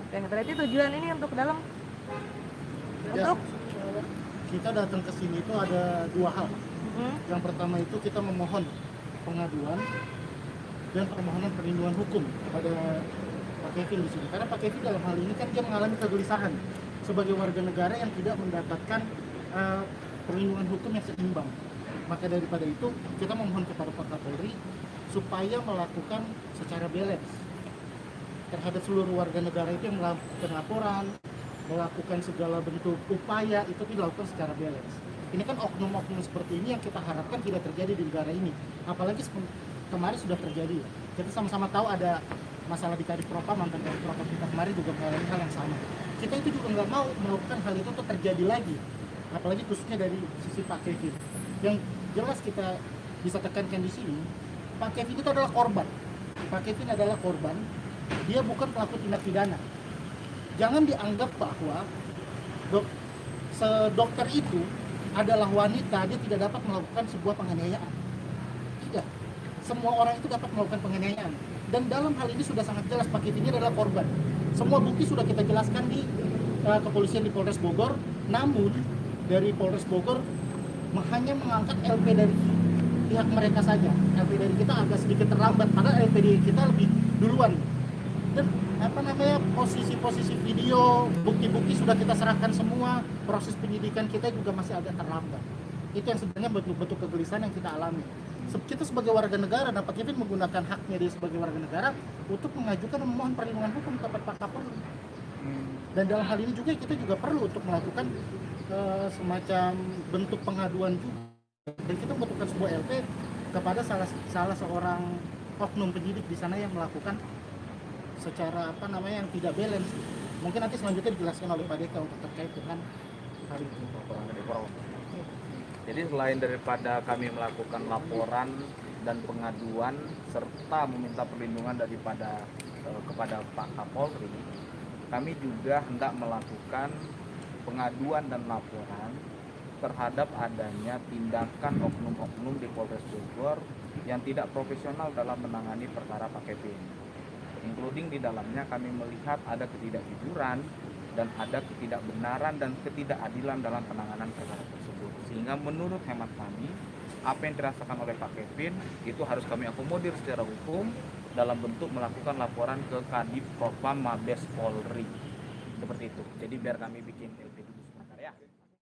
Oke, berarti tujuan ini untuk dalam Ya, untuk kita datang ke sini itu ada dua hal. hmm, Yang pertama itu kita memohon pengaduan dan permohonan perlindungan hukum kepada Pak Kevin di sini. Karena Pak Kevin dalam hal ini kan dia mengalami kegelisahan sebagai warga negara yang tidak mendapatkan eh, perlindungan hukum yang seimbang. Maka daripada itu kita memohon kepada Pak Kapolri supaya melakukan secara balance terhadap seluruh warga negara itu yang melakukan laporan, melakukan segala bentuk upaya itu dilakukan secara balance. Ini kan oknum-oknum seperti ini yang kita harapkan tidak terjadi di negara ini. Apalagi kemarin sudah terjadi. Kita sama-sama tahu ada masalah di Kadif Propam, mantan Kadif Propam kita kemarin juga mengalami hal yang sama. Kita itu juga nggak mau melakukan hal itu untuk terjadi lagi. Apalagi khususnya dari sisi Pak Kevin. Yang jelas kita bisa tekankan di sini, Pak Kevin itu adalah korban. Pak Kevin adalah korban, dia bukan pelaku tindak pidana. Jangan dianggap bahwa dokter itu adalah wanita, dia tidak dapat melakukan sebuah penganiayaan. Tidak. Semua orang itu dapat melakukan penganiayaan. Dan dalam hal ini sudah sangat jelas Pak Kevin ini adalah korban. Semua bukti sudah kita jelaskan di kepolisian di Polres Bogor. Namun dari Polres Bogor hanya mengangkat LP dari pihak mereka saja. LP dari kita agak sedikit terlambat, padahal LP dari kita lebih duluan. Dan posisi-posisi video, bukti-bukti sudah kita serahkan semua. Proses penyidikan kita juga masih agak terlambat. Itu yang sebenarnya betul-betul kegelisahan yang kita alami. Kita sebagai warga negara, Pak Kevin menggunakan haknya dia sebagai warga negara untuk mengajukan dan memohon perlindungan hukum kepada Pak Kapolri. Dan dalam hal ini juga kita juga perlu untuk melakukan semacam bentuk pengaduan juga. Dan kita membutuhkan sebuah LP kepada salah seorang oknum penyidik di sana yang melakukan secara yang tidak balance. Mungkin nanti selanjutnya dijelaskan oleh Pak Deka untuk terkait dengan hal itu. Jadi selain daripada kami melakukan laporan dan pengaduan serta meminta perlindungan daripada kepada Pak Kapolri, kami juga hendak melakukan pengaduan dan laporan terhadap adanya tindakan oknum-oknum di Polres Bogor yang tidak profesional dalam menangani perkara Pak Kevin. Including di dalamnya kami melihat ada ketidakjujuran dan ada ketidakbenaran dan ketidakadilan dalam penanganan perkara tersebut. Sehingga menurut hemat kami, apa yang dirasakan oleh Pak Kevin itu harus kami akomodir secara hukum dalam bentuk melakukan laporan ke Kadif Propam Mabes Polri. Seperti itu. Jadi biar kami bikin LP